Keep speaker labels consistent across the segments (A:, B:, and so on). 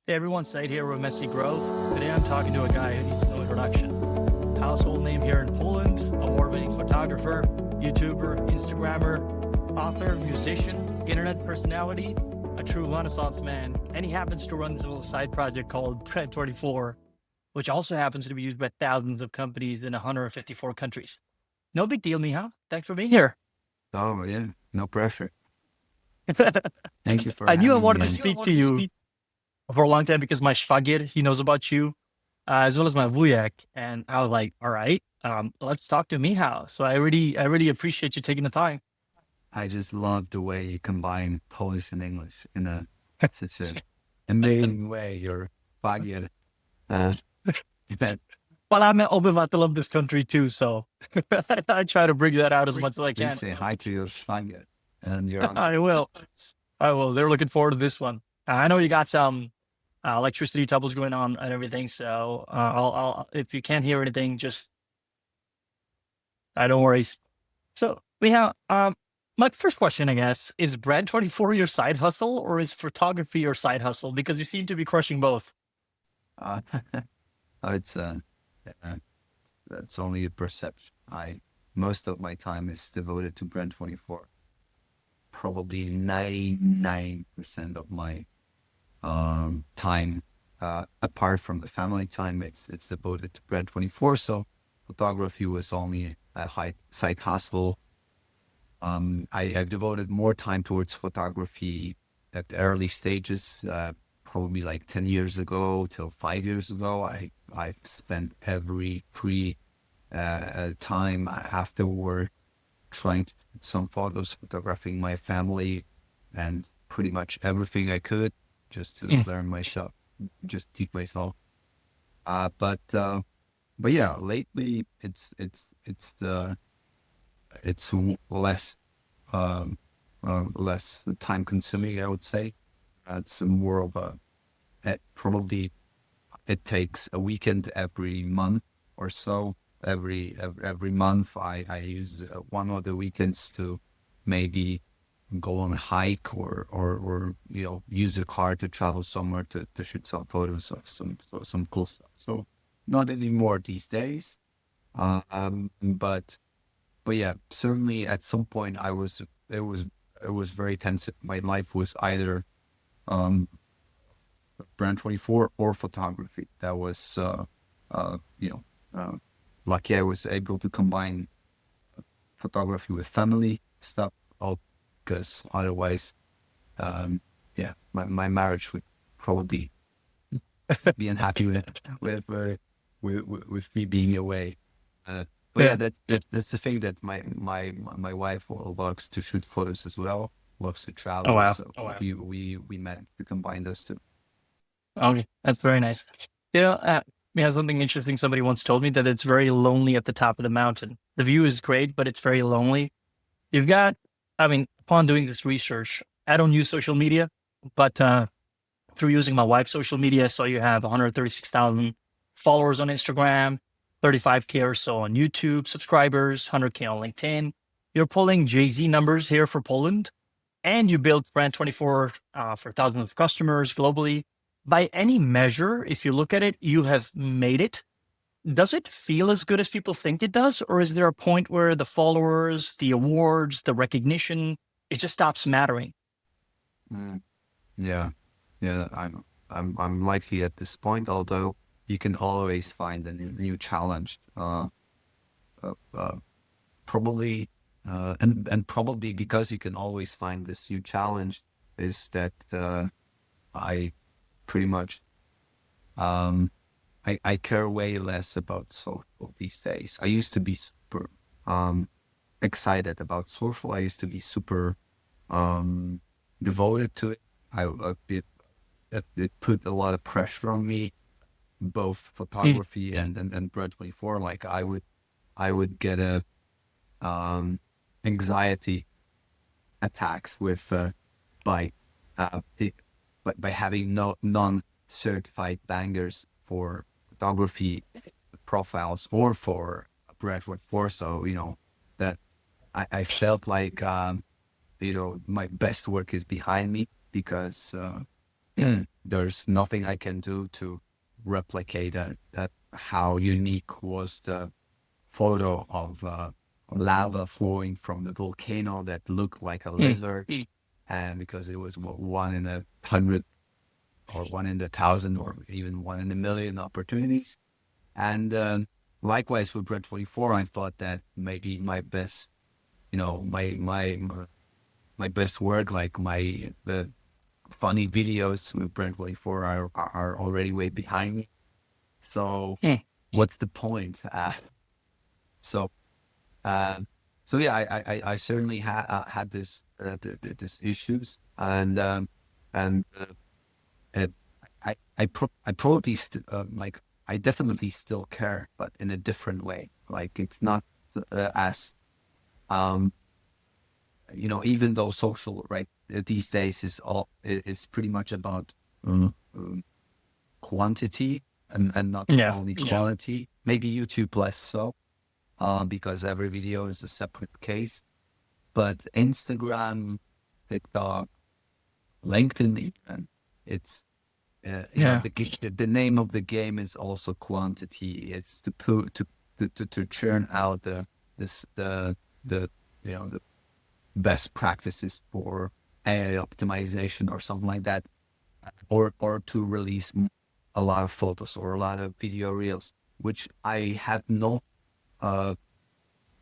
A: Hey, everyone, Said here with Messy Growth. Today I'm talking to a guy who needs no introduction. Household name here in Poland, award-winning photographer, YouTuber, Instagrammer, author, musician, internet personality, a true Renaissance man. And he happens to run this little side project called Bread24, which also happens to be used by thousands of companies in 154 countries. No big deal, Michal. Thanks for being here.
B: Oh, yeah, no pressure. Thank you for
A: I knew I
B: having me.
A: wanted to speak to you for a long time because my Shvagir, he knows about you, as well as my Vuyak. And I was like, all right, let's talk to Michal. So I really appreciate you taking the time.
B: I just love the way you combine Polish and English in such an amazing way. You're Bagier. Uh, that,
A: Well, I'm an obyvatel of this country too, so I try to bring that out as much as I
B: please
A: can.
B: say hi to your Schwager and your uncle.
A: I will. I will. They're looking forward to this one. I know you got some electricity troubles going on and everything, so if you can't hear anything, just I don't worry. So we have my first question, I guess, is Bread24 your side hustle or is photography your side hustle? Because you seem to be crushing both.
B: Uh, it's uh, that's only a perception. Most of my time is devoted to Brand 24. Probably 99% of my time, apart from the family time, it's devoted to Brand 24. So photography was only a high side hustle. I've devoted more time towards photography at the early stages, probably like 10 years ago till 5 years ago. I've spent every free time afterward trying to shoot some photos, photographing my family and pretty much everything I could just to
A: Mm.
B: learn myself, just teach myself. But yeah, lately it's less less time consuming, I would say. It's more of probably it takes a weekend every month or so. Every month, I use one of the weekends to maybe go on a hike or use a car to travel somewhere to shoot some photos of some cool stuff. So not anymore these days. But yeah, certainly at some point it was very tense. My life was either um Brand 24 or photography. That was you know uh, lucky I was able to combine photography with family stuff, all because otherwise, um, yeah, my marriage would probably be unhappy with me being away. But yeah,
A: Yeah.
B: that's the thing that my wife loves to shoot photos as well, loves to
A: Oh
B: travel.
A: wow.
B: So we managed to combine those two.
A: Okay, that's very nice. We have something interesting. Somebody once told me that it's very lonely at the top of the mountain. The view is great, but it's very lonely. You've got, I mean, upon doing this research, I don't use social media, but through using my wife's social media, I saw you have 136,000 followers on Instagram, 35K or so on YouTube, subscribers, 100K on LinkedIn. You're pulling Jay-Z numbers here for Poland, and you built Brand24 for thousands of customers globally. By any measure, if you look at it, you have made it. Does it feel as good as people think it does? Or is there a point where the followers, the awards, the recognition, it just stops mattering?
B: Mm. Yeah, yeah. I'm likely at this point, although you can always find a new challenge. Uh, uh, Probably, and probably because you can always find this new challenge, is that I pretty much um I care way less about social these days. I used to be super excited about social. I used to be super um devoted to it. It put a lot of pressure on me, both
A: Mm.
B: photography and Bread 24. Like I would get a um anxiety attacks with by uh it, by having no non-certified bangers for photography profiles or for Bread 24. So that I felt like my best work is behind me because there's nothing I can do to replicate that how unique was the photo of lava flowing from the volcano that looked like a lizard, and because it was one in 100 or one in 1,000 or even one in 1,000,000 opportunities. And likewise with Brand 24, I thought that maybe my best, my best work, like the funny videos with Brand 24 are already way behind me. So
A: Hmm.
B: what's the point? So um, so yeah, I certainly had this issues, and I probably like I definitely still care, but in a different way. Like it's not as um even though social right these days is pretty much about um, quantity and not
A: Yeah.
B: only quality. Maybe YouTube less so, because every video is a separate case. But Instagram, TikTok, LinkedIn, and it's
A: Yeah.
B: the name of the game is also quantity. It's to put to churn out this the the best practices for AI optimization or something like that, or to release a lot of photos or a lot of video reels, which I had no uh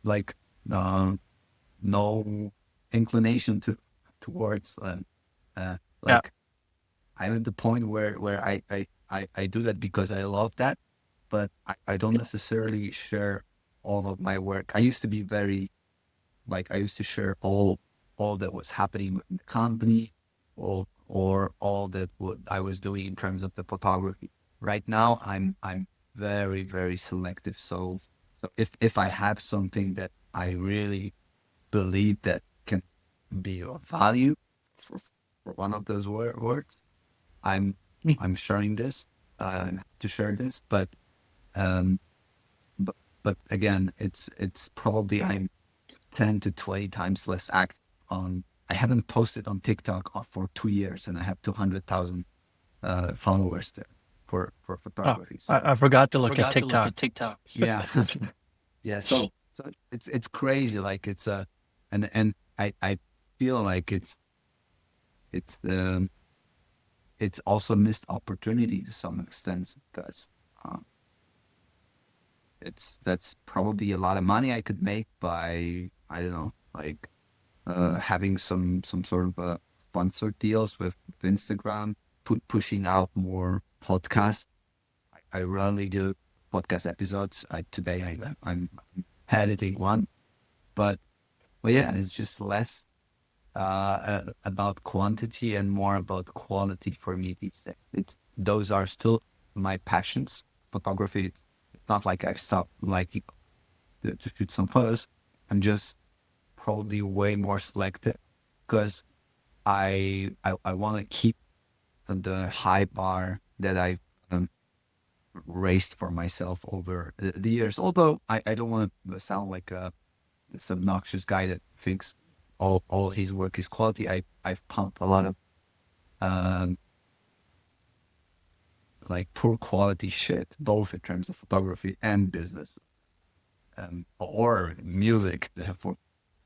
B: like uh, no inclination towards
A: Yeah.
B: like I'm at the point where I do that because I love that, but I don't necessarily share all of my work. I used to be very like I used to share all that was happening in the company, or all that what I was doing in terms of the photography. Right now, I'm very very selective. So if I have something that I really believe that can be of value for, for one of those words, I'm
A: Mm.
B: I'm sharing this to share this, um, but again, it's probably I'm 10 to 20 times less active on. I haven't posted on TikTok for 2 years, and I have 200,000 followers there for
A: Oh,
B: photography. So
A: I forgot to look at TikTok.
B: yeah, yeah. So it's crazy. Like it's and I feel like it's it's also missed opportunity to some extent because uh, that's probably a lot of money I could make by I don't know like having some sort of sponsored deals with Instagram, pushing out more podcasts. I rarely do podcast episodes. Today I'm editing one, but yeah, it's just less about quantity and more about quality for me these days. It's those are still my passions. Photography. It's not like I stopped liking to shoot some photos. I'm just probably way more selective because I want to keep the high bar that I um, raised for myself over the years. Although I don't want to sound like this obnoxious guy that thinks all his work is quality. I've pumped a lot of um, like poor quality shit, both in terms of photography and business, or music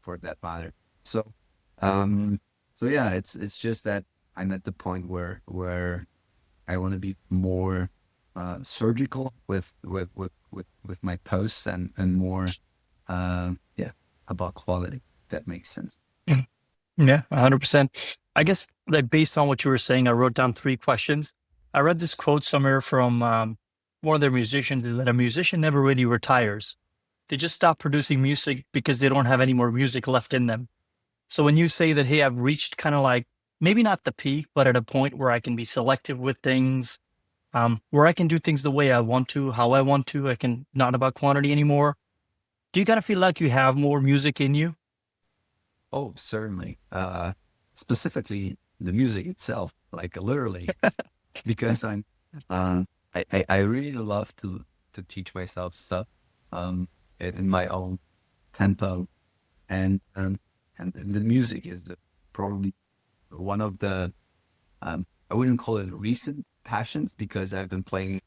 B: for that matter. So um, so yeah, it's just that I'm at the point where I want to be more surgical with my posts and more yeah about quality. If that makes sense.
A: Mm. Yeah, 100%. I guess that based on what you were saying, I wrote down 3 questions. I read this quote somewhere from one of their musicians is that a musician never really retires. They just stop producing music because they don't have any more music left in them. So when you say that, hey, I've reached kind of like maybe not the peak, but at a point where I can be selective with things, where I can do things the way I want to, how I want to, I can not about quantity anymore. Do you kind of feel like you have more music in you?
B: Oh, certainly. Specifically the music itself, like literally, because uh, I really love to teach myself stuff, in my own tempo, and the music is probably one of the I wouldn't call it recent passions because I've been playing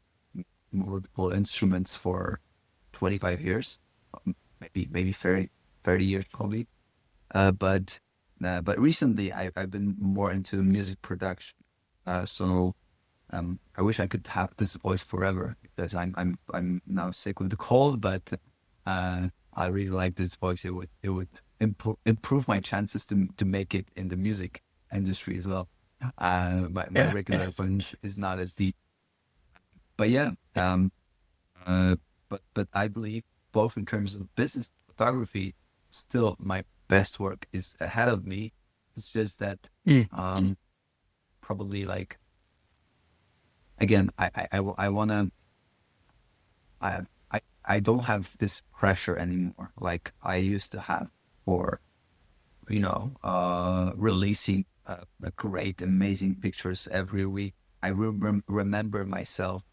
B: multiple instruments for 25 years, maybe 30 years probably. But recently I've been more into music production. So I wish I could have this voice forever because I'm now sick with the cold, but I really like this voice. It would improve my chances to make it in the music industry as well. My
A: Yeah.
B: regular voice is not as deep, but yeah. Uh, but I believe both in terms of business photography, still my best work is ahead of me. It's just that
A: Mm.
B: um probably like again I wanna I I don't have this pressure anymore like I used to have for releasing great amazing pictures every week. I remember myself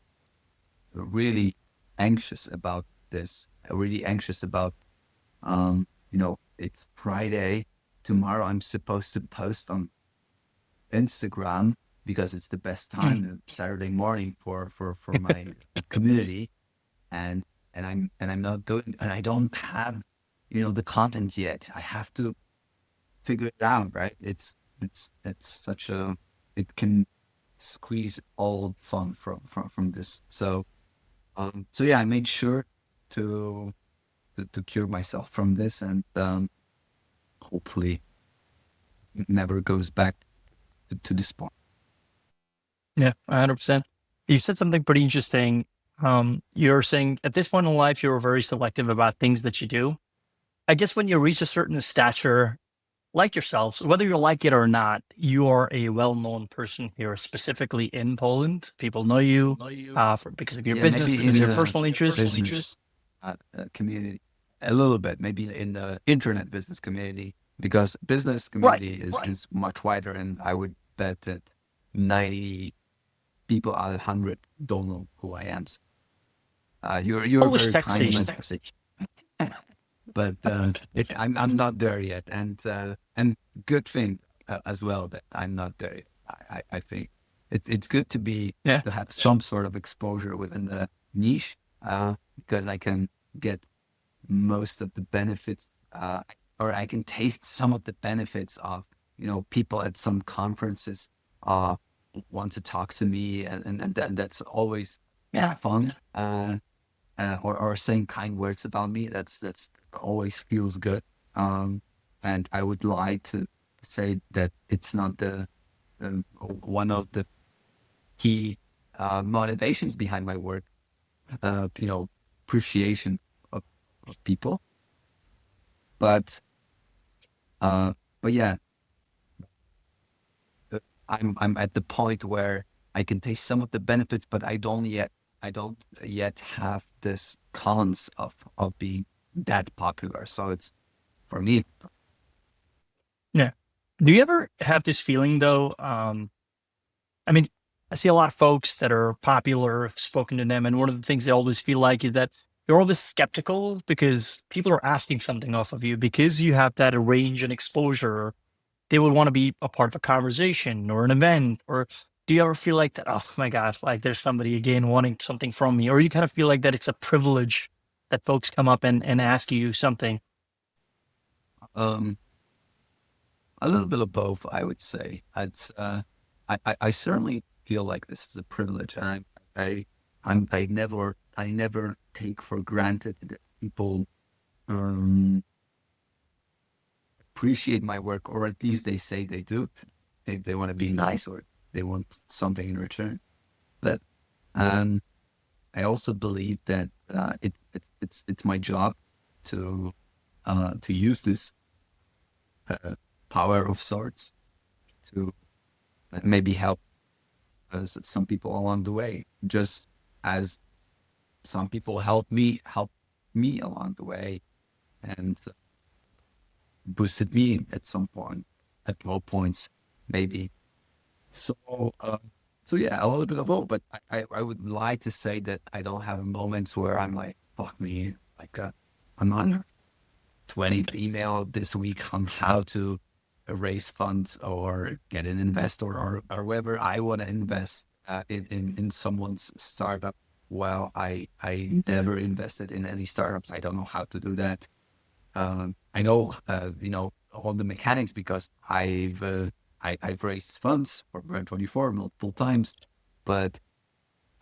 B: really anxious about this, really anxious about it's Friday. Tomorrow I'm supposed to post on Instagram because it's the best time, Saturday morning for my community, and I'm not doing, and I don't have the content yet. I have to figure it out, right? It's such a it can squeeze all fun from this. So yeah, I made sure to to cure myself from this, and hopefully it never goes back to this point.
A: Yeah, 100%. You said something pretty interesting. You're saying at this point in life, you're very selective about things that you do. I guess when you reach a certain stature, like yourselves, whether you like it or not, you are a well-known person here, specifically in Poland. People know you because of your
B: Yeah,
A: business,
B: maybe
A: because of
B: in
A: your
B: the
A: personal interests.
B: business community, a little bit, maybe in the internet business community, because business
A: Right.
B: community is much wider, and I would bet that 90 people out of 100 don't know who I am. So, you're
A: Polish
B: very kind in my
A: taxation.
B: message, but I'm not there yet, and good thing as well that I'm not there yet. I think it's good to be
A: Yeah.
B: to have some sort of exposure within the niche, because I can get most of the benefits, or I can taste some of the benefits of people at some conferences uh want to talk to me, and that's always
A: Yeah.
B: fun. Or saying kind words about me. That's always feels good. And I would like to say that it's not the one of the key motivations behind my work. Appreciation of people, but uh, but yeah, I'm at the point where I can taste some of the benefits, but I don't yet have this cons of being that popular. So it's for me.
A: Yeah. Do you ever have this feeling though? I mean, I see a lot of folks that are popular, I've spoken to them, and one of the things they always feel like is that you're always skeptical because people are asking something off of you because you have that range and exposure. They would want to be a part of a conversation or an event. Or do you ever feel like that? Oh my gosh, like there's somebody again wanting something from me, or you kind of feel like that it's a privilege that folks come up and ask you something.
B: Um, a little bit of both, I would say. I certainly feel like this is a privilege, and I I never take for granted that people um appreciate my work, or at least they say they do. They want to be nice, or they want something in return. But um, I also believe that it's my job to use this power of sorts to maybe help some people along the way, just as some people help me along the way, and boosted me at some point, at low points, maybe. So, so yeah, a little bit of both. But I would like to say that I don't have moments where I'm like, fuck me, like I'm on 20th email this week on how to raise funds or get an investor or whether I want to invest in someone's startup. Well, I never invested in any startups. I don't know how to do that. I know, all the mechanics because I've raised funds for Brand24 multiple times, but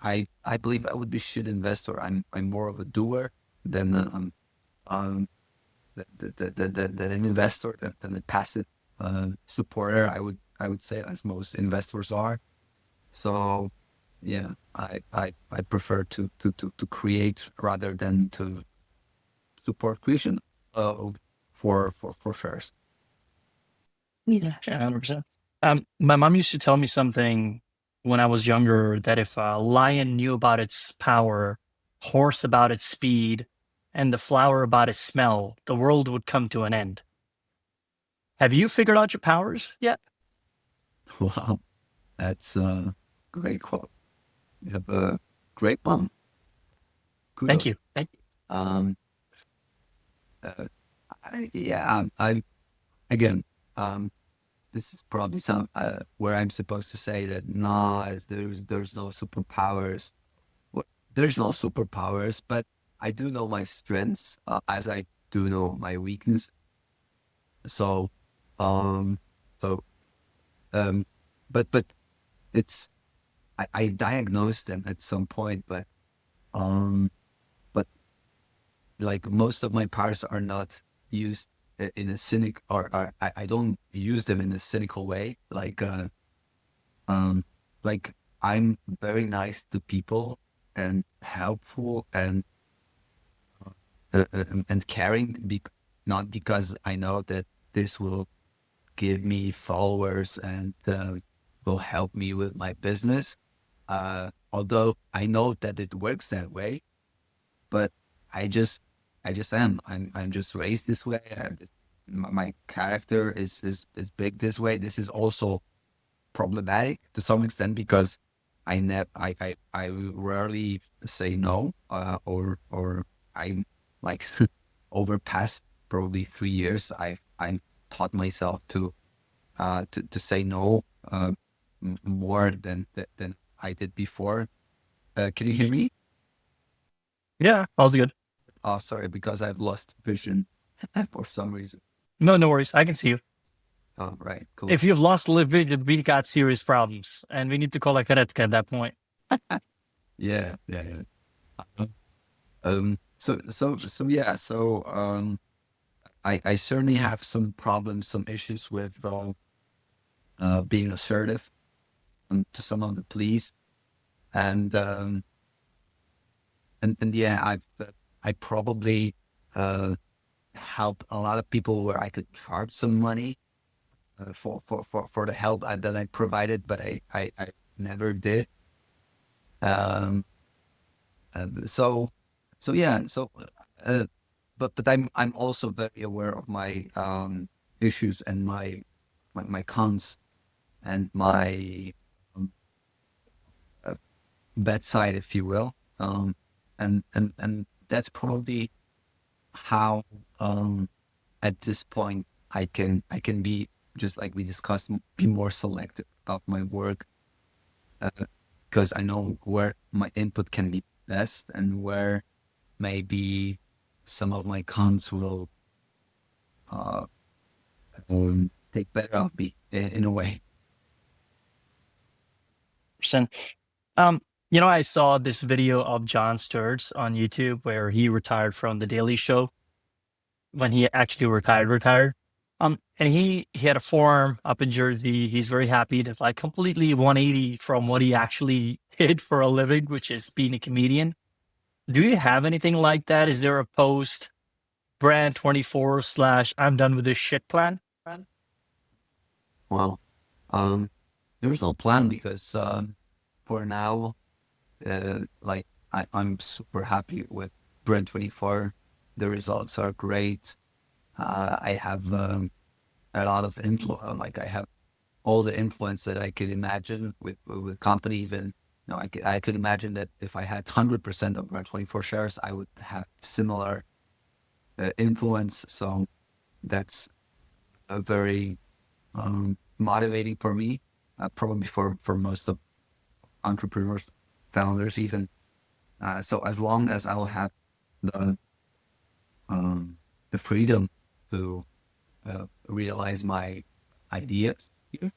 B: I believe I would be shit investor. I'm more of a doer than um than an investor than a passive supporter. I would say as most investors are. So yeah, I prefer to create rather than to support creation for shares.
A: Yeah, 100%. My mom used to tell me something when I was younger that if a lion knew about its power, horse about its speed, and the flower about its smell, the world would come to an end. Have you figured out your powers yet?
B: Wow, that's a great quote. You have a great mom.
A: Thank
B: Kudos.
A: you. Thank you.
B: Um, yeah, I again, this is probably some where I'm supposed to say that nah, there's no superpowers. Well, there's no superpowers, but I do know my strengths as I do know my weakness. So, um, so um, but it's I diagnosed them at some point, um, but like most of my powers are not used in a cynic or I don't use them in a cynical way. Um, like I'm very nice to people and helpful and caring, not because I know that this will give me followers and will help me with my business. Although I know that it works that way, but I just, I just am. I'm just raised this way. My character is big this way. This is also problematic to some extent because I rarely say no, or I like over past probably 3 years I taught myself to say no more than I did before. Can you hear me?
A: Yeah, all good.
B: Oh, sorry, because I've lost vision for some reason.
A: No, no worries. I can see you.
B: Oh, right, cool.
A: If you've lost vision, we got serious problems, and we need to call a Karetka at that point.
B: Yeah, yeah, yeah. So yeah, I certainly have some problems, some issues with being assertive to some of the pleas, and and yeah, I probably helped a lot of people where I could charge some money for the help that I provided, but I never did. Um, so yeah, uh, but I'm also very aware of my issues and my cons and my um, uh, bad side, if you will. And that's probably how at this point I can be, just like we discussed, be more selective about my work because I know where my input can be best and where maybe some of my cons will uh, take better of me in a way.
A: Percent. Um, I saw this video of John Sturges on YouTube where he retired from the Daily Show when he actually retired. And he had a farm up in Jersey. He's very happy. It's like completely 180 from what he actually did for a living, which is being a comedian. Do you have anything like that? Is there a post brand 24 slash I'm done with this shit plan?
B: Well, um, there's no plan because for now, like I'm super happy with Brand24. The results are great. I have a lot of influence. Like I have all the influence that I could imagine with company. Even I could imagine that if I had 100% of Brand24 shares, I would have similar influence. So that's a very motivating for me, probably for most of entrepreneurs, founders, even. So as long as I'll have the um, the freedom to realize my ideas here,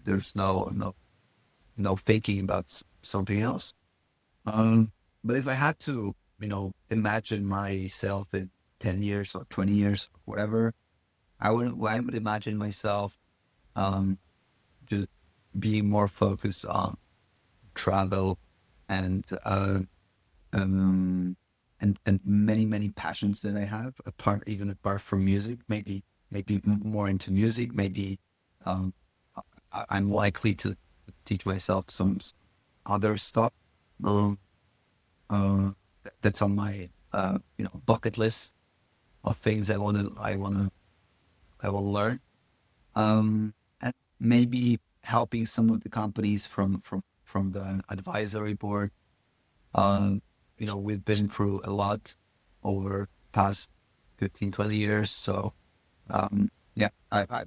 B: there's no thinking about something else. But if I had to, imagine myself in 10 years or 20 years, whatever, I would imagine myself um, just being more focused on travel and um, and many passions that I have apart from music. Maybe more into music. Maybe um, I'm likely to teach myself some other stuff. Um, uh, that's on my bucket list of things I will learn. And maybe helping some of the companies from the advisory board. We've been through a lot over past 15, 20 years. So, yeah, I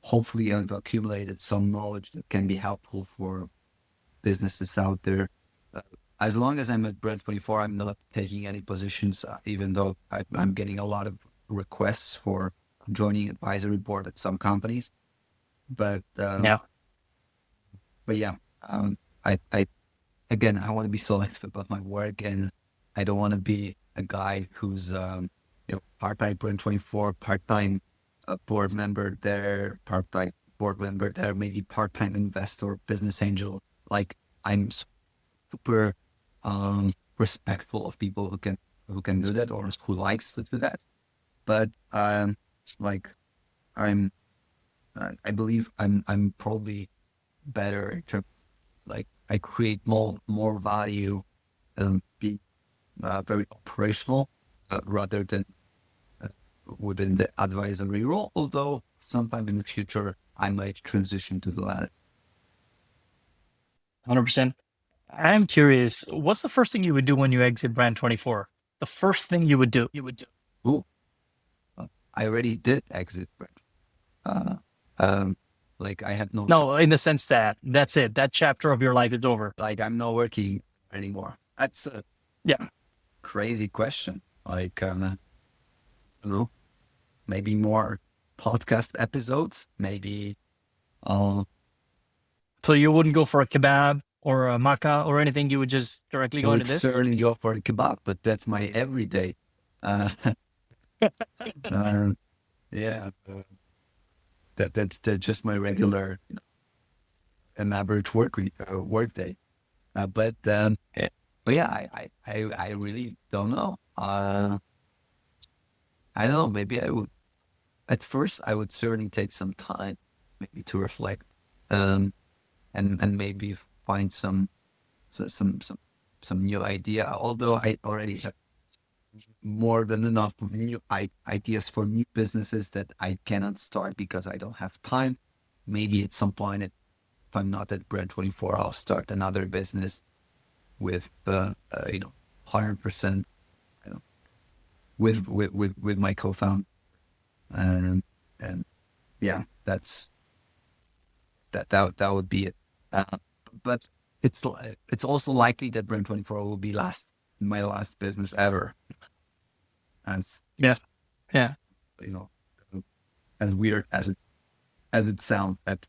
B: hopefully I've accumulated some knowledge that can be helpful for businesses out there. Uh, as long as I'm at Brand 24, I'm not taking any positions, even though I'm getting a lot of requests for joining advisory board at some companies. But
A: Yeah.
B: but yeah, I again, I want to be selective about my work, and I don't want to be a guy who's part-time Brand 24, part-time board member there, part-time board member there, maybe part-time investor, business angel. Like I'm super respectful of people who can do that or who likes to do that. But like I'm I believe I'm probably better in terms like I create more value and be very operational rather than uh, within the advisory role. Although sometime in the future I might transition to the latter.
A: 100%. I'm curious, what's the first thing you would do when you exit Brand 24? The first thing you would do?
B: Ooh, I already did exit, but uh, um, like I had no
A: No, in the sense that that's it. That chapter of your life is over.
B: like I'm not working anymore. That's a
A: Yeah.
B: crazy question. Like you know, maybe more podcast episodes, maybe uh,
A: So you wouldn't go for a kebab or a maca or anything. You would just directly
B: I
A: go into
B: would
A: this.
B: certainly go for a kebab, but that's my everyday. Uh, uh, yeah, that's just my regular, an average work day. But yeah, I really don't know. I don't know. Maybe I would. At first, I would certainly take some time, maybe to reflect, um, and maybe find some new idea. Although I already have more than enough new ideas for new businesses that I cannot start because I don't have time. Maybe at some point, if I'm not at Bread 24, I'll start another business with 100%, you know, with my co-founder, and and yeah, that would be it. But it's also likely that Bread 24 will be my last business ever, as
A: Yeah. Yeah.
B: you know, as weird as it sounds at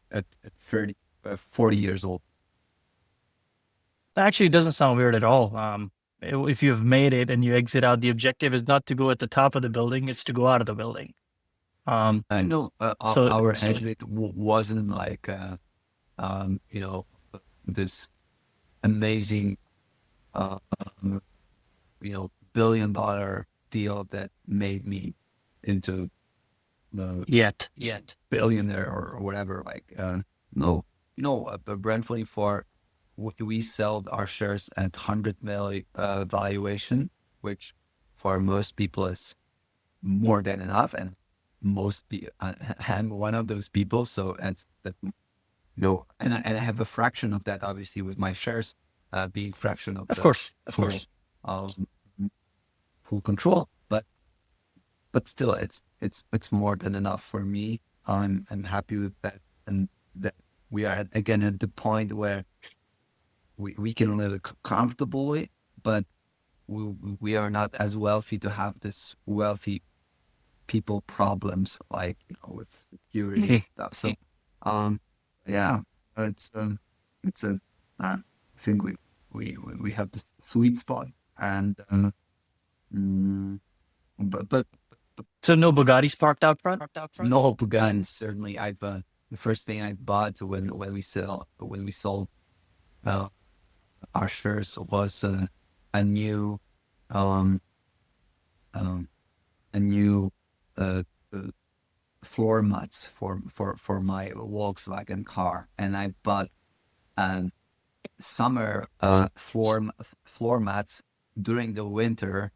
B: 30, 40 years old.
A: Actually, it doesn't sound weird at all. If you've made it and you exit out, the objective is not to go at the top of the building; it's to go out of the building. Um,
B: I know
A: so
B: our exit wasn't like this amazing uh, $1 billion deal that made me into the
A: yet.
B: billionaire or whatever. Like no, Brand 24, we sold our shares at 100 million valuation, which for most people is more than enough, and I'm one of those people. So that and I have a fraction of that, obviously, with my shares being fraction of
A: Of
B: the
A: course, of
B: full
A: course.
B: um, full control. But still, it's more than enough for me. I'm happy with that, and that we are again at the point where we can live comfortably, but we are not as wealthy to have this wealthy people problems like with security and stuff. So, um, yeah, it's it's a I think we have this sweet spot, and mm, but
A: So no Bugattis parked out front?
B: no Bugatti. Certainly, I've the first thing I bought when we sold uh, our shares was a new um um a new uh, uh, floor mats for my Volkswagen car, and I bought um summer floor mats during the winter.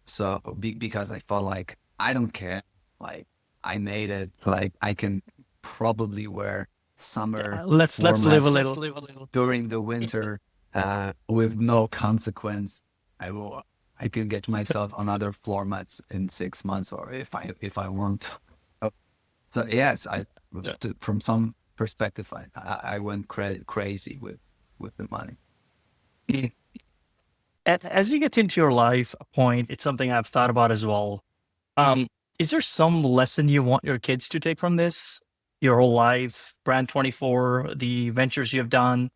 B: So because I felt like I don't care, like I made it, like I can probably wear summer floor
A: Let's live a
B: mats
A: little.
B: during the winter with no consequence. I will. I can get myself another floor mats in 6 months, or if I want. Oh, so yes, from some perspective, I went crazy with the money.
A: As you get into your life, a point, it's something I've thought about as well. Um, is there some lesson you want your kids to take from this? Your whole life, Brand 24, the ventures you have done,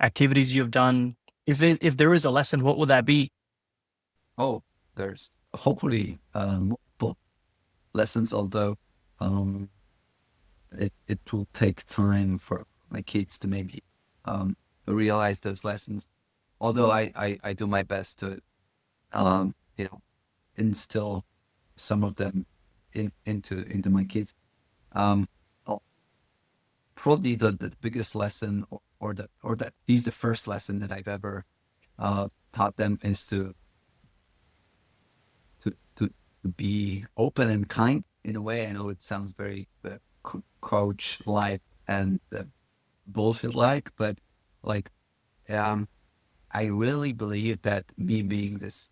A: activities you have done. If there is a lesson, what would that be?
B: Oh, there's hopefully multiple lessons, although um, it will take time for my kids to maybe realize those lessons. Although I do my best to you know instill some of them into my kids. Um, oh, Probably the biggest lesson, or that is the first lesson that I've ever taught them is to to to be open and kind in a way. I know it sounds very coach like and bullshit like, but like um, I really believe that me being this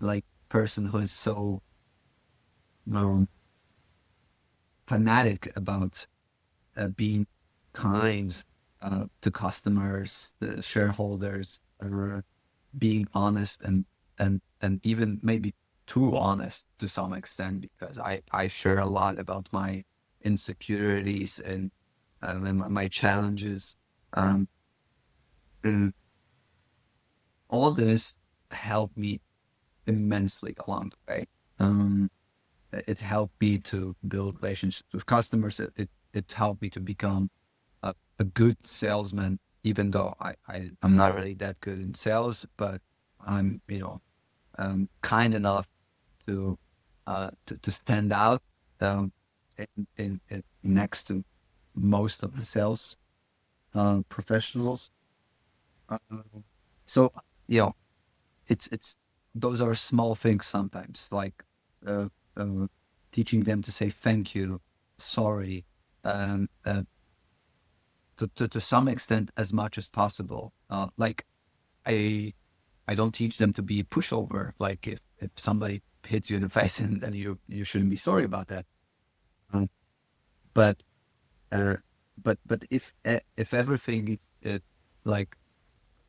B: like person who is so um, fanatic about being kind to customers, the shareholders, being honest and even maybe too honest to some extent because I share a lot about my insecurities and my challenges. Um, and all this helped me immensely along the way. Um, it helped me to build relationships with customers. It helped me to become a good salesman, even though I'm not really that good in sales, but I'm, kind enough to stand out um, in next to most of the sales professionals. Uh, so, you know, it's those are small things sometimes, like uh, uh, teaching them to say thank you, sorry, um, uh, to some extent as much as possible. Like I I don't teach them to be a pushover. Like if somebody hits you in the face and you shouldn't be sorry about that. Um, but uh, but if everything is like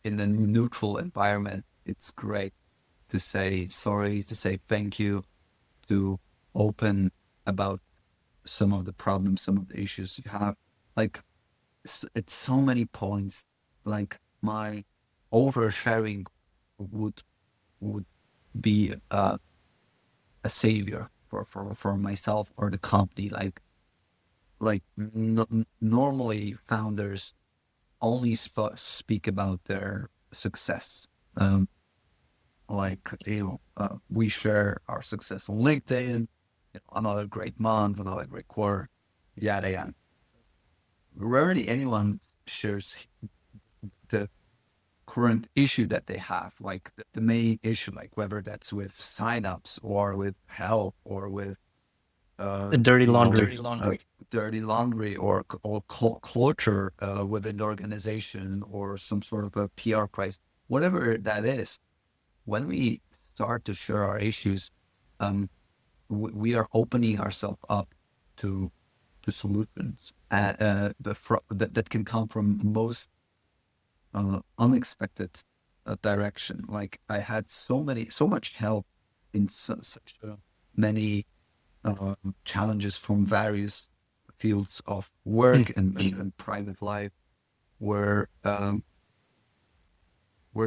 B: in a neutral environment, it's great to say sorry, to say thank you, to open about some of the problems, some of the issues you have. Like it's so many points. Like my oversharing would would be a savior for myself or the company. Normally founders only speak about their success. Um, we share our success on LinkedIn. Another great month, another great quarter, yada yada. Rarely anyone shares the current issue that they have, like the main issue, like whether that's with signups or with help or with
A: The dirty
B: you know
A: laundry.
B: dirty laundry or culture within the organization or some sort of a PR price, whatever that is. When we start to share our issues, we are opening ourselves up to to solutions that can come from most unexpected direction. Like I had so much help in such many challenges from various fields of
A: Hmm.
B: work and private life, where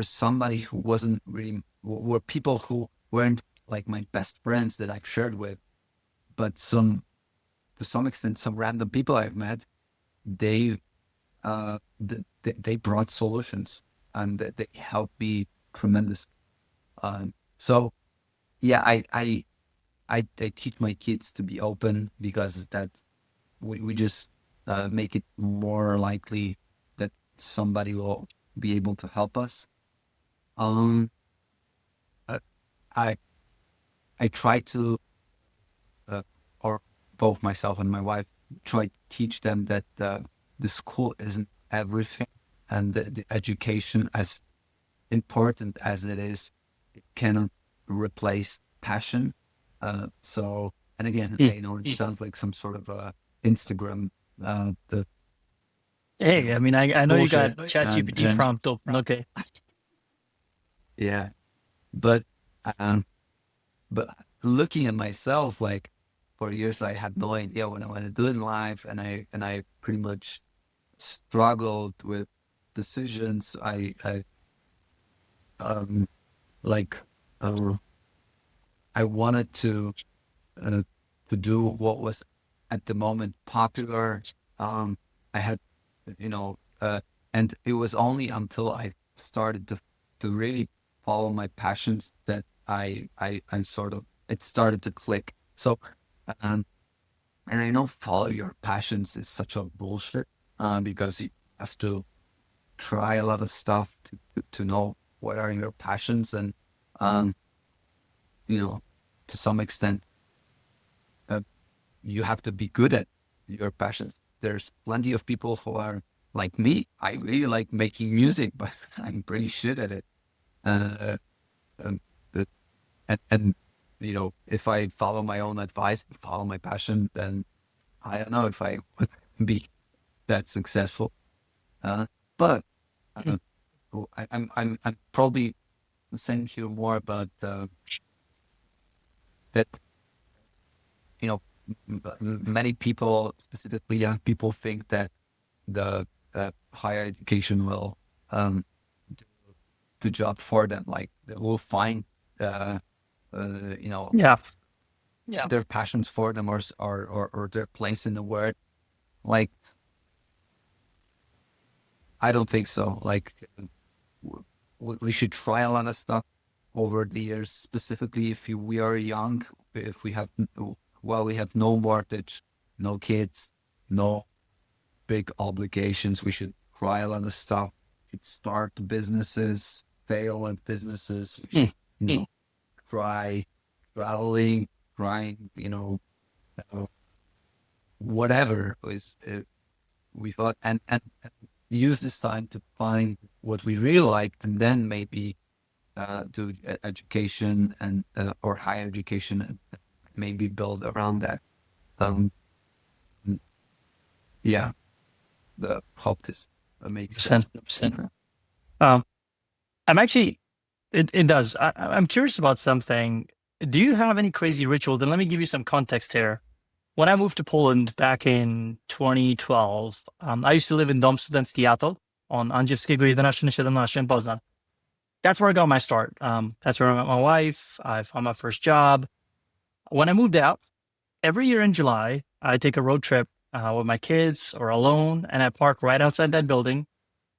B: somebody who wasn't really, were people who weren't like my best friends that I've shared with, but to some extent, some random people I've met, they they brought solutions, and they helped me tremendously. So yeah, I teach my kids to be open, because that we just make it more likely that somebody will be able to help us. Um, uh, I I try to, or both myself and my wife try to teach them that the school isn't everything, and the education, as important as it is, it cannot replace passion. And again,
A: Hmm.
B: I know it sounds like some sort of Instagram, the
A: Hey, I mean, I know you got
B: bullshit,
A: ChatGPT
B: and
A: prompt open. Okay.
B: yeah, but um, but looking at myself, like for years, I had no idea what I want to do in life, and I pretty much struggled with decisions. I like uh, I wanted uh, to do what was at the moment popular. I had, you know, and it was only until I started to really follow my passions that I sort of, it started to click. So, um, and I know follow your passions is such a bullshit, because you have to try a lot of stuff to know what are your passions, and um, you know, to some extent, uh, you have to be good at your passions. There's plenty of people who are like me. I really like making music, but I'm pretty shit at it. Uh, um, the- and if I follow my own advice, follow my passion, then I don't know if I would be that successful. But uh, I'm probably saying here more about that. You know, many people, specifically young people, think that the higher education will um, do the job for them. Like they will find, uh, you know,
A: Yeah.
B: their passions for them, or their place in the world. Like I don't think so. Like we should try a lot of stuff over the years. Specifically, if we are young, if we have, well, we have no mortgage, no kids, no big obligations. We should try a lot of stuff. We should start businesses, fail at businesses. We
A: Hmm.
B: should, try traveling, trying, uh, whatever is we thought, and use this time to find what we really like, and then maybe do education and or higher education, and maybe build around that. Um, yeah, the hope this makes
A: Percent.
B: sense.
A: Percent. Um, I'm actually. It does. I'm curious about something. Do you have any crazy ritual? Then let me give you some context here. When I moved to Poland back in 2012, I used to live in Dom Studencki Atol on Angiewskiego 1117 in Poznań. That's where I got my start. That's where I met my wife. I found my first job. When I moved out, every year in July, I take a road trip with my kids or alone, and I park right outside that building.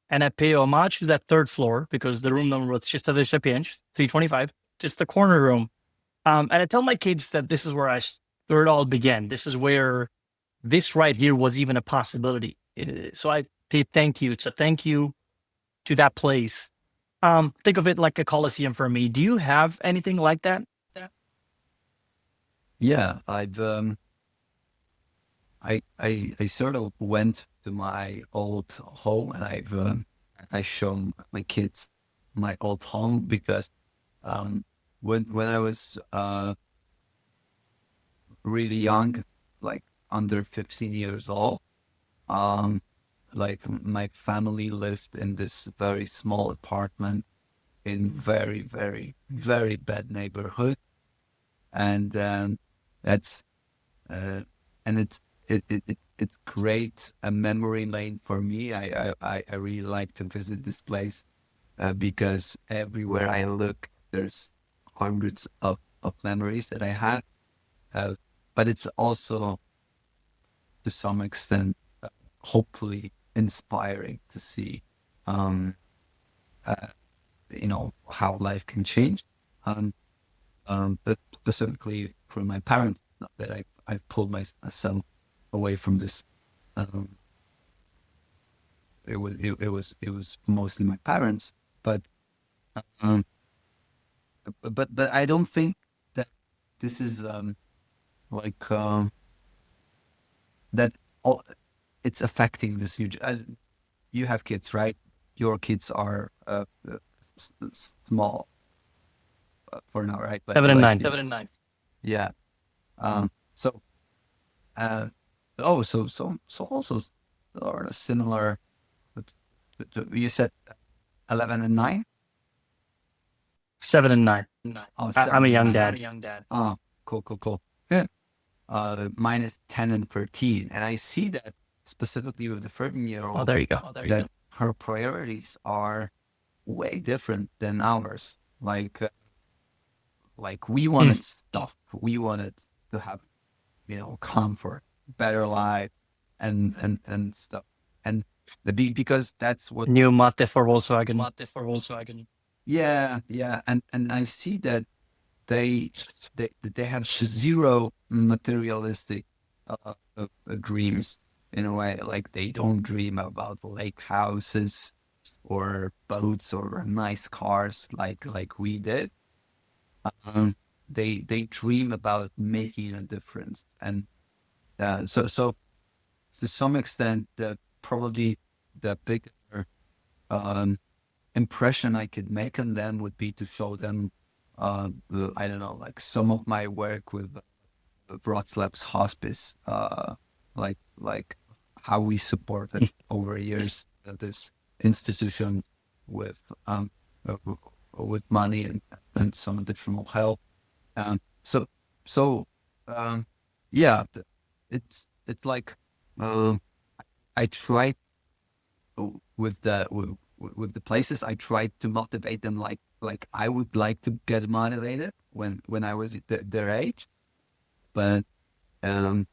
A: And I pay homage to that third floor because the room number was 325, 325, just the corner room. And I tell my kids that this is where it all began. This is where this right here was even a possibility. So I say thank you. It's a thank you to that place. Think of it like a coliseum for me. Do you have anything like that?
B: Yeah, I sort of went to my old home, and I shown my kids my old home, because when I was really young, like under 15 years old. Um, like my family lived in this very small apartment in very, very, very bad neighborhood, and that's uh, and it creates a memory lane for me. I really like to visit this place because everywhere I look, there's hundreds of memories that I have. Uh, but it's also to some extent, hopefully inspiring to see, um, uh, how life can change. Um, but specifically for my parents, not that I've pulled myself away from this. Um, it was mostly my parents, but um, but I don't think that this is like that all, it's affecting this huge. You have kids, right? Your kids are small for now, right? Like
A: 7 and 9.
B: 7 and 9. Yeah. So uh oh so also or a similar. but- You said 11 and 9.
A: 7 and 9.
B: Oh,
A: I'm a
B: seven and
A: young
B: nine.
A: dad.
B: Oh, cool. Yeah. Mine is 10 and 13, and I see that specifically with the 13-year
A: Oh,
B: old
A: there you go.
B: that her priorities are way different than ours. Like we wanted stuff. We wanted to have, comfort, better life, and stuff. And because that's what.
A: New mate for Volkswagen.
B: Yeah. And I see that they they have zero materialistic dreams in a way. Like they don't dream about lake houses or boats or nice cars like we did. um, they dream about making a difference, and so to some extent, probably the bigger um, impression I could make on them would be to show them, I don't know, like some of my work with Wrocław's hospice, like how we supported over years this institution with uh, with money and some additional help. So so yeah, it's like uh, I try with the places. I tried to motivate them like I would like to get motivated when I was their age, but um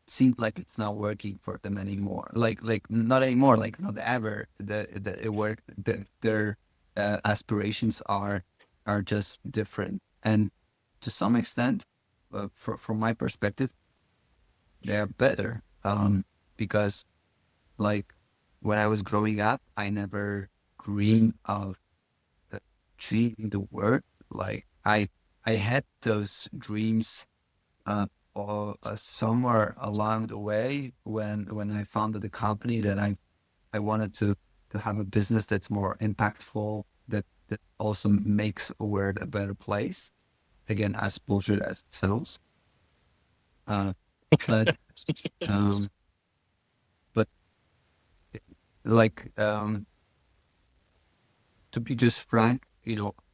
B: it seemed like it's not working for them anymore. Like not anymore, like not ever. It worked. Their aspirations are just different, and to some extent, from my perspective, they're better. Because like when I was growing up, I never dreamed of achieving the work. Like I had those dreams or somewhere along the way when I founded the company that I wanted to have a business that's more impactful, that also makes a world a better place. Again, as bullshit as it sounds. Uh, but um, but like to be just frank,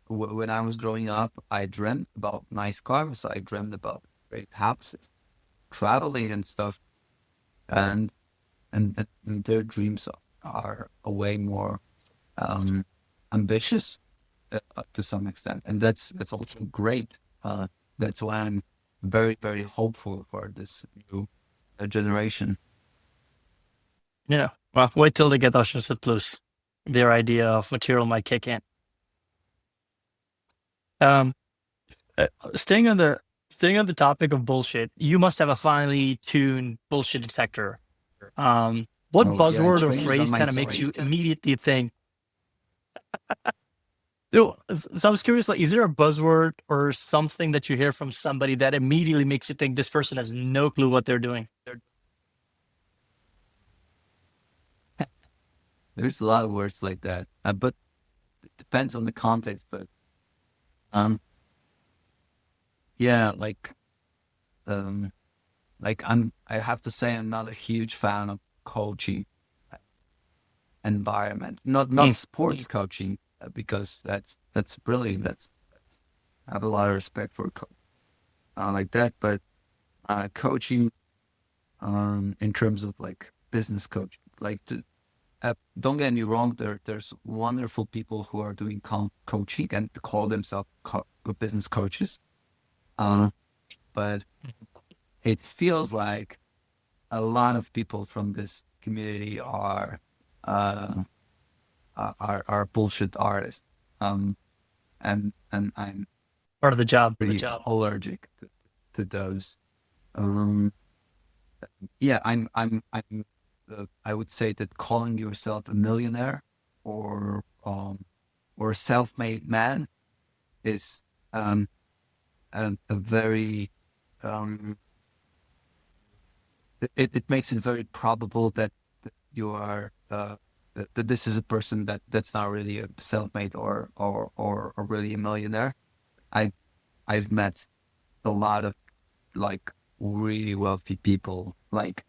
B: when I was growing up, I dreamt about nice cars. I dreamt about great houses, traveling and stuff, and and their dreams are a way more um, ambitious to some extent, and that's also great. That's why I'm very, very hopeful for this new generation.
A: Yeah. Well, wait till they get Ocean's Plus. Their idea of material might kick in. Um, staying on the topic of bullshit, you must have a finely tuned bullshit detector. What
B: Oh yeah,
A: buzzword or
B: trainers on
A: phrase
B: my
A: kind of makes
B: side.
A: you immediately think? So I was curious, like, is there a buzzword or something that you hear from somebody that immediately makes you think this person has no clue what they're doing?
B: There's a lot of words like that, but it depends on the context. But um, yeah, like um, Like I have to say, I'm not a huge fan of coaching environment, not
A: Mm.
B: sports coaching, because that's brilliant. I have a lot of respect for like that, but coaching in terms of like business coaching, like don't get me wrong, there's wonderful people who are doing coaching and call themselves business coaches, uh, but it feels like a lot of people from this community uh, are bullshit artists. Um, and I'm
A: Part of the job.
B: pretty allergic to those. Um, yeah, I would say that calling yourself a millionaire or a self-made man is a very um, it makes it very probable that you are that this is a person that's not really a self-made or really a millionaire. I I've met a lot of like really wealthy people, like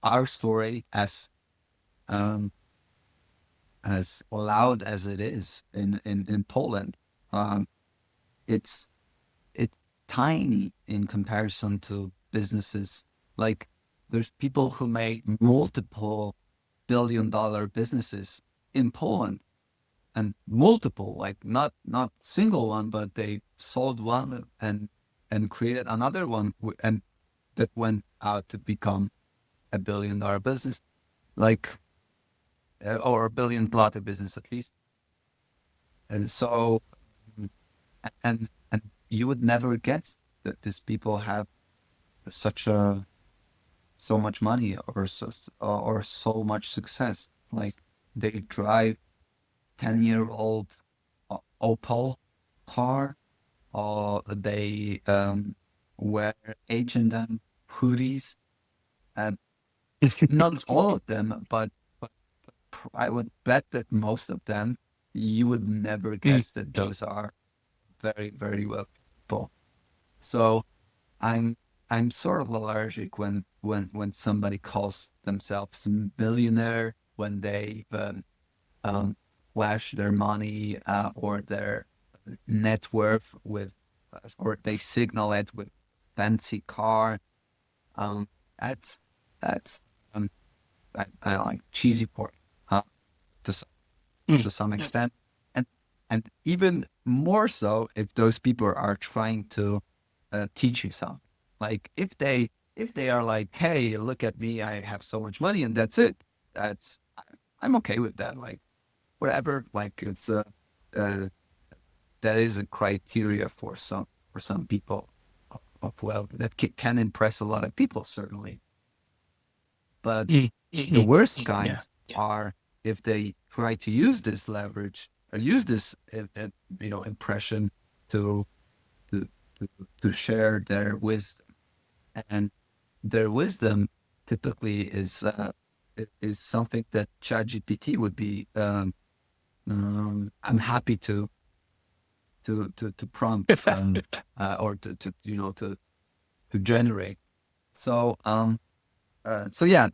B: our story, um as loud as it is in Poland, um it's it's tiny in comparison to businesses. Like there's people who made multiple billion-dollar businesses in Poland, and multiple, like not single one, but they sold one and created another one, and that went out to become a billion-dollar business, like or a billion zloty business at least. And so, and you would never guess that these people have such a so much money or so much success. Like they drive 10-year-old Opel car, or they wear H&M hoodies, and not all of them, but I would bet that most of them, you would never
A: Mm.
B: guess that those are very, very wealthy people. So I'm I'm sort of allergic when somebody calls themselves a billionaire when they um, flash their money or their net worth with, or they signal it with fancy car. Um, that's that's I like cheesy pork, to some,
A: Mm.
B: to some extent, and even more so if those people are trying to teach you something. Like if they are like, hey, look at me, I have so much money, and that's it. That's I'm okay with that. Like whatever. Like it's uh that is a criteria for some people of wealth that can impress a lot of people, certainly. But
A: Mm.
B: the
A: Mm.
B: worst
A: Yeah.
B: kinds are if they try to use this leverage or use this impression to to to, to share their wisdom, and their wisdom typically is something that ChatGPT would be I'm happy to prompt or to to generate. So so yeah,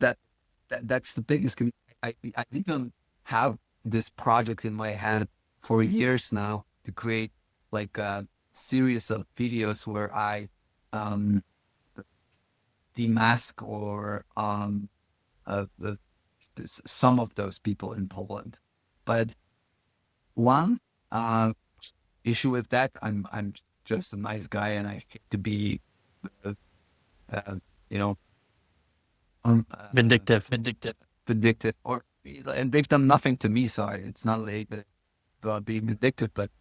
B: that's the biggest. I even have this project in my head for years now to create like a series of videos where I um demask or some of those people in Poland. But one issue with that, I'm just a nice guy and I hate to be uh, uh, you know
A: Vindictive.
B: vindictive, or and they've done nothing to me, so it's not like about being vindictive, but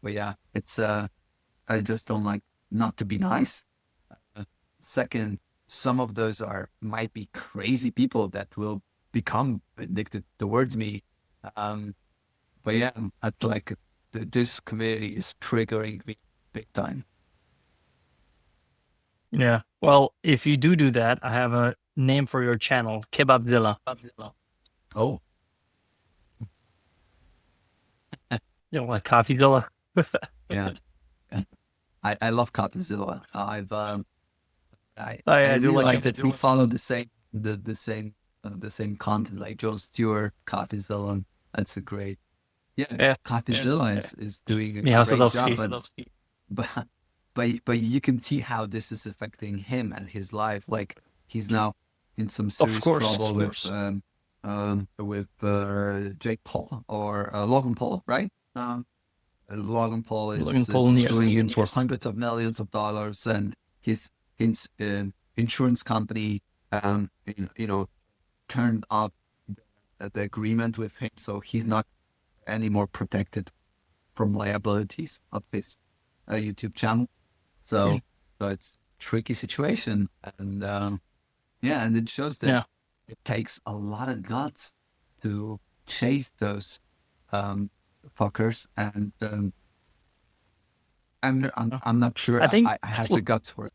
B: yeah, it's I just don't like not to be nice. Second, some of those are might be crazy people that will become vindictive towards me. Um, but yeah, I like this community is triggering me big time.
A: Yeah. Well, if you do that, I have a name for your channel, Kebabzilla.
B: Oh,
A: You know, like Coffeezilla.
B: yeah. I love Capzilla. I've I
A: I do
B: really
A: like
B: like
A: him.
B: that we follow the same content, like Jon Stewart, CoffeeZilla. That's a great, yeah.
A: Yeah,
B: CoffeeZilla is doing a
A: Michal
B: great job,
A: Sadowski.
B: but but you can see how this is affecting him and his life. Like he's now in some
A: Of
B: serious
A: course,
B: trouble
A: of course.
B: with Jake Paul or Logan Paul, right? Logan Paul
A: Logan
B: is
A: Paul,
B: suing
A: yes.
B: him for hundreds of millions of dollars, and his insurance company, you know, turned up the agreement with him, so he's not any more protected from liabilities of his YouTube channel.
A: Mm.
B: So, so it's tricky situation, and yeah, and it shows that
A: Yeah.
B: it takes a lot of guts to chase those um, fuckers, and I'm not sure
A: I think,
B: I have the guts for it.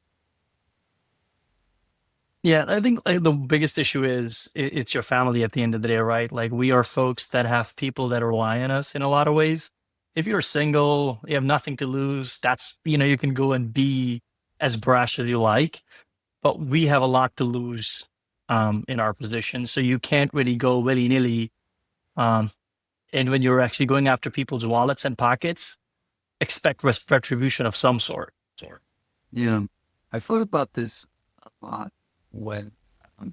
A: yeah, I think like, the biggest issue is it's your family at the end of the day, right? Like we are folks that have people that rely on us in a lot of ways. If you're single, you have nothing to lose. That's, you can go and be as brash as you like, but we have a lot to lose in our position. So you can't really go willy nilly. Um, and when you're actually going after people's wallets and pockets, expect retribution of some sort.
B: Yeah, I thought about this a lot when um,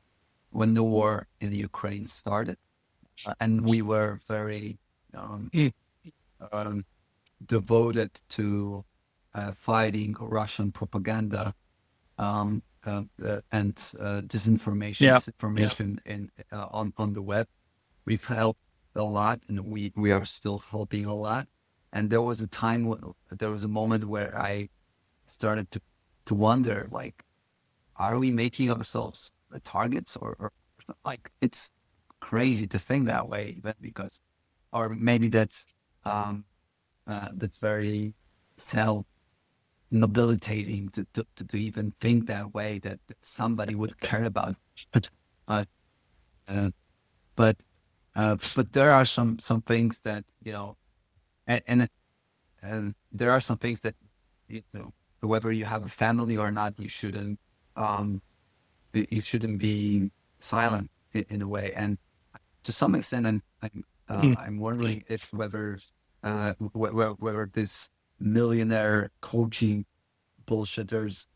B: when the war in Ukraine started, and we were very um,
A: Mm.
B: um, devoted to fighting Russian propaganda and disinformation,
A: Yeah.
B: disinformation in on the web. We've helped a lot, and we are still helping a lot. And there was a time there was a moment where I started to wonder, like, are we making ourselves targets, or like it's crazy to think that way, even because, or maybe that's very self nobilitating to even think that way, that somebody would care about it. Uh, uh, but there are some things that and, and and there are some things that whether you have a family or not, um you shouldn't be silent in a way. And to some extent,
A: Mm.
B: I'm wondering if whether this millionaire coaching bullshitters,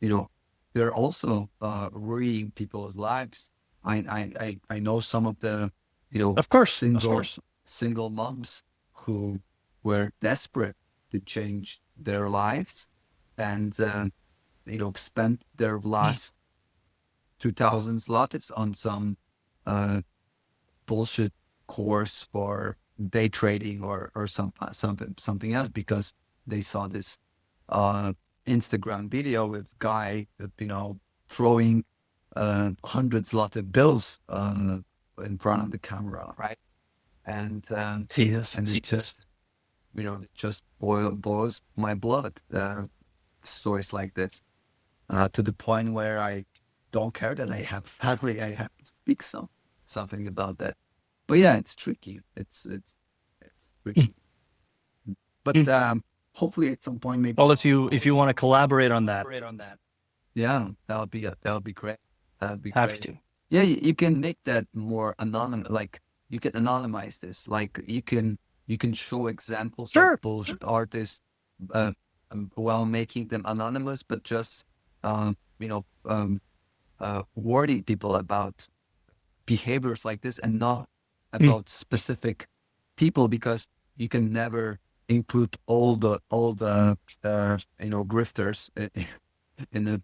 B: you know, they're also ruining people's lives. I know some of the
A: Of course. Of
B: single
A: course.
B: single moms who were desperate to change their lives, and spent their
A: Mm.
B: last 2,000 zlotys on some uh, bullshit course for day trading, or something else, because they saw this uh, Instagram video with guy that throwing 100 zloty bills in front of the camera, right? And
A: Jesus.
B: it just it just boils my blood. Stories like this, to the point where I don't care that I have family. I have to speak something about that. But yeah, it's tricky. It's
A: Mm.
B: tricky. But
A: Mm.
B: hopefully at some point, maybe.
A: Well, if you want to collaborate on that,
B: Yeah, that would be great. That would be
A: happy
B: great.
A: to.
B: Yeah, you can make that more anonymous. Like you can anonymize this. Like you can show examples of
A: Sure.
B: bullshit artists, uh, while making them anonymous, but just um, you know um, warning people about behaviors like this, and not
A: Mm.
B: about specific people, because you can never include all the grifters in a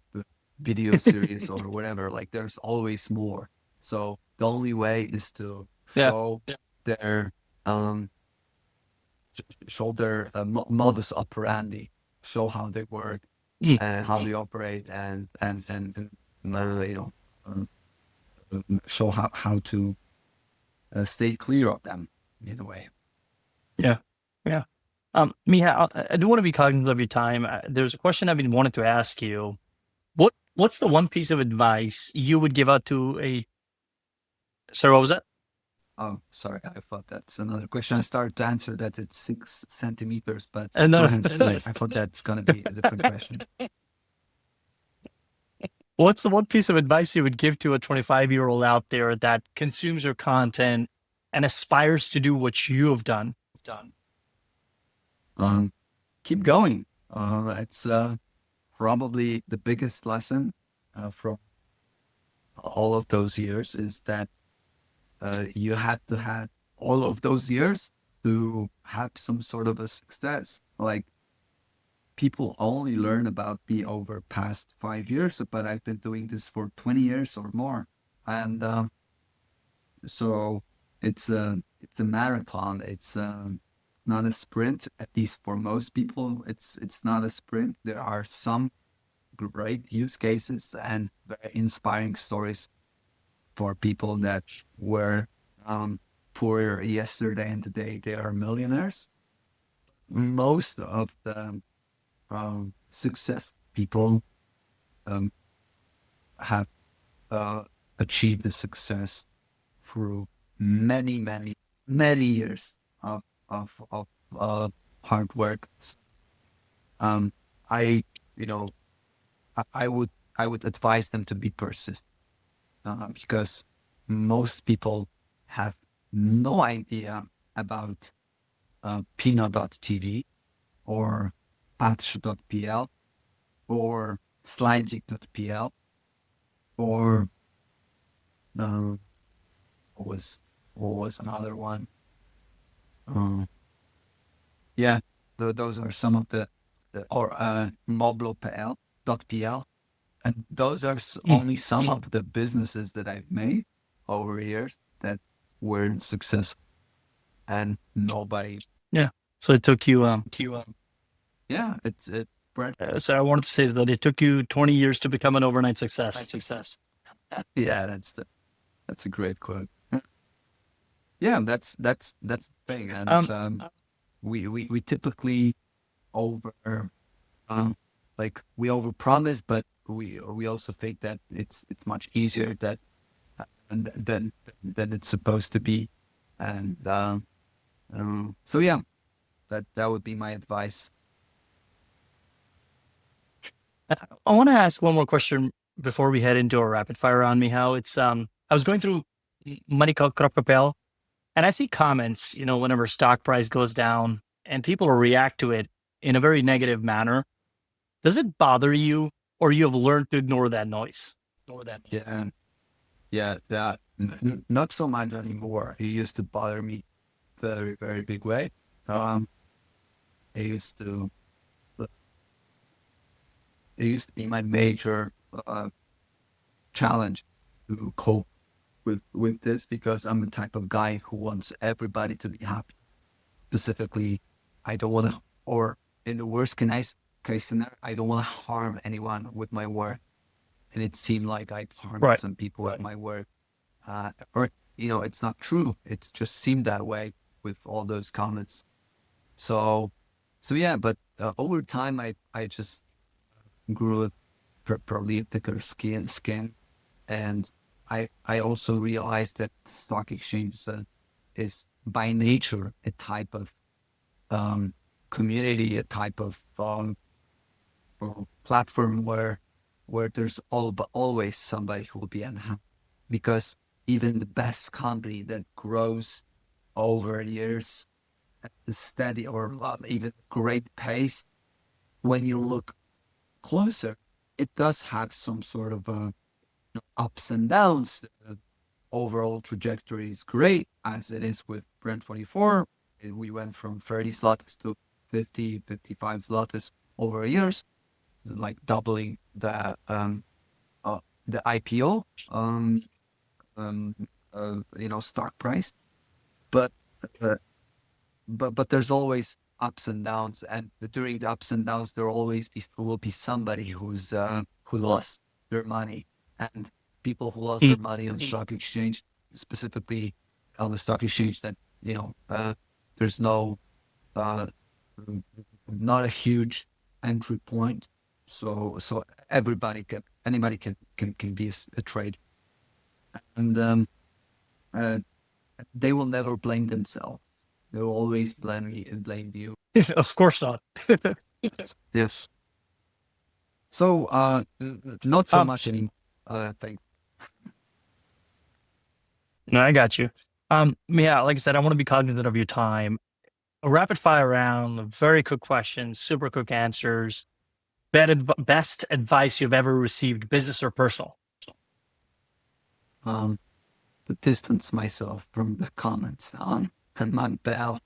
B: video series or whatever. Like there's always more. So the only way is to
A: Yeah.
B: show their um show their modus operandi, show how they work
A: Mm.
B: and how they operate, and um, show how to stay clear of them in a way.
A: Yeah. Yeah. Miha, I do want to be cognizant of your time. There's a question I've been wanting to ask you. What's the one piece of advice you would give out to a, sorry, what was that?
B: Oh, sorry, I thought that's another question. I started to answer that it's 6 centimeters, but go
A: No,
B: ahead. I thought that's gonna be a different question.
A: What's the one piece of advice you would give to a 25-year-old out there that consumes your content and aspires to do what you have done?
B: Um, Keep going. It's probably the biggest lesson from all of those years is that you had to have all of those years to have some sort of a success. Like people only learn about me over past 5 years, but I've been doing this for 20 years or more. And so it's a marathon. It's not a sprint, at least for most people. It's not a sprint. There are some great use cases and very inspiring stories for people that were poor yesterday and today they are millionaires. Most of the success people um, have uh, achieved the success through many, many, many years of hard work. Um, I, you know, I would advise them to be persistent because most people have no idea about Pino.tv or Patch.pl or Slidejic.pl or uh, what was another one? Uh, yeah, those are some of the or Moblo.pl, and those are
A: Mm.
B: only some of the businesses that I've made over years that weren't successful, and nobody.
A: Yeah. So it took you,
B: Yeah, it's it. Brett.
A: so I wanted to say that it took you 20 years to become an overnight success.
B: Yeah, that's a great quote. Yeah, that's the thing, and
A: Um,
B: we typically over like we overpromise, but we also think that it's much easier that and than it's supposed to be, and so yeah, that would be my advice.
A: I want to ask one more question before we head into a rapid fire on me. How it's I was going through Money Crop Papel, and I see comments, whenever stock price goes down, and people react to it in a very negative manner. Does it bother you, or you have learned to ignore that noise?
B: Yeah, yeah, that not so much anymore. It used to bother me very, very big way. Um, it used to it used to be my major challenge to cope with this because I'm the type of guy who wants everybody to be happy. Specifically, I don't want to, or in the worst case scenario, I don't want to harm anyone with my work. And it seemed like I harmed
A: Right.
B: some people at my work. Or, it's not true. It just seemed that way with all those comments. So, so yeah, but over time, I just grew probably a thicker skin. And I also realized that stock exchange is by nature a type of um, community, a type of platform where there's but always somebody who will be unhappy because even the best company that grows over years at a steady or even great pace, when you look closer, it does have some sort of ups and downs. The overall trajectory is great as it is with Brent 24. We went from 30 zlotys to 50, 55 zlotys over years, like doubling the IPO um, stock price. But uh, but there's always ups and downs, and during the ups and downs, will be somebody who lost their money, and people who lost
A: Mm.
B: their money on the stock exchange, specifically on the stock exchange, that there's no uh, not a huge entry point, so anybody can be a trade, and uh, they will never blame themselves. They will always blame me and blame you.
A: Of course not.
B: Yes. So, not so
A: Um,
B: much anymore. I think.
A: no, I got you. Yeah, like I said, I want to be cognizant of your time. A rapid fire round, very quick questions, super quick answers. Best advice you've ever received, business or personal?
B: Um, to distance myself from the comments on and my bell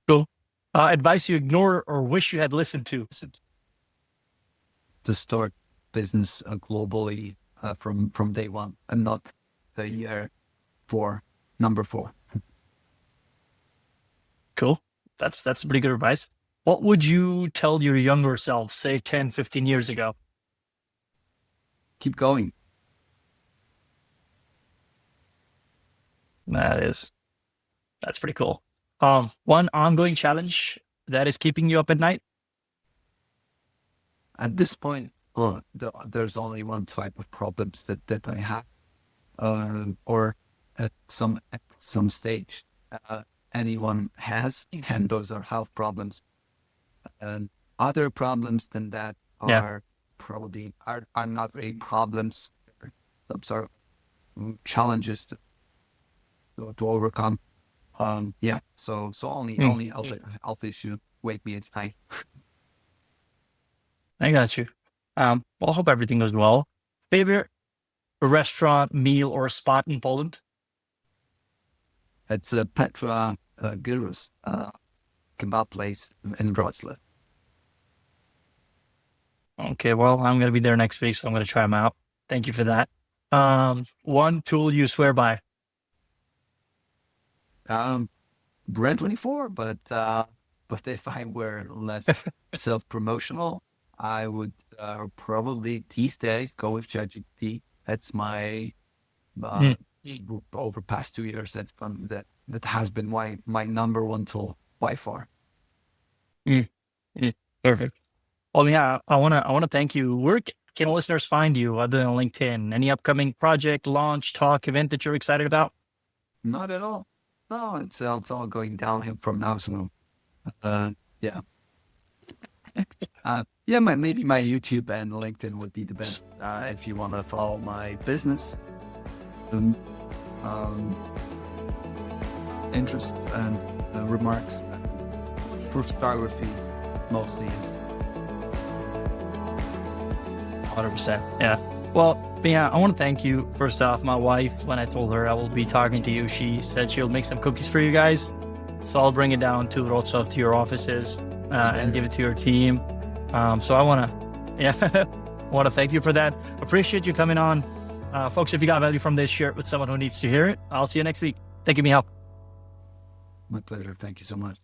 A: Cool. Advice you ignore or wish you had listened to?
B: to start business globally from day one and not the year four, number four.
A: Cool. That's pretty good advice. What would you tell your younger self, say 10, 15 years ago?
B: Keep going.
A: That's pretty cool. One ongoing challenge that is keeping you up at night?
B: At this point, there's only one type of problems that I have, or at some stage, anyone has, and those are health problems. And other problems than that
A: Yeah.
B: are probably are not really problems. Some sort of challenges to overcome. Yeah. So only health issue wake me at night.
A: I got you. Well, I hope everything goes well. Favorite restaurant, meal, or spot in Poland?
B: It's a Petra Gyros kebab place in Wrocław.
A: Okay, well, I'm going to be there next week, so I'm going to try them out. Thank you for that. One tool you swear by.
B: Brand 24, but if I were less self-promotional, I would probably these days go with ChatGPT. That's my
A: Mm,
B: over past 2 years. That has been my number one tool by far.
A: mm, mm. Perfect. Well, yeah, I wanna thank you. Where can listeners find you other than LinkedIn? Any upcoming project, launch, talk, event that you're excited about?
B: Not at all. No, it's all going downhill from now. So, yeah, yeah. Maybe my YouTube and LinkedIn would be the best if you want to follow my business um, um, interests and remarks for photography, mostly.
A: 100%. Yeah. Well, yeah, I want to thank you. First off, my wife, when I told her I will be talking to you, she said she'll make some cookies for you guys. So I'll bring it down to Wrocław to your offices and give it to your team. So I want to, yeah, I want to thank you for that. Appreciate you coming on. Folks, if you got value from this, share it with someone who needs to hear it. I'll see you next week. Thank you, Michal.
B: My pleasure. Thank you so much.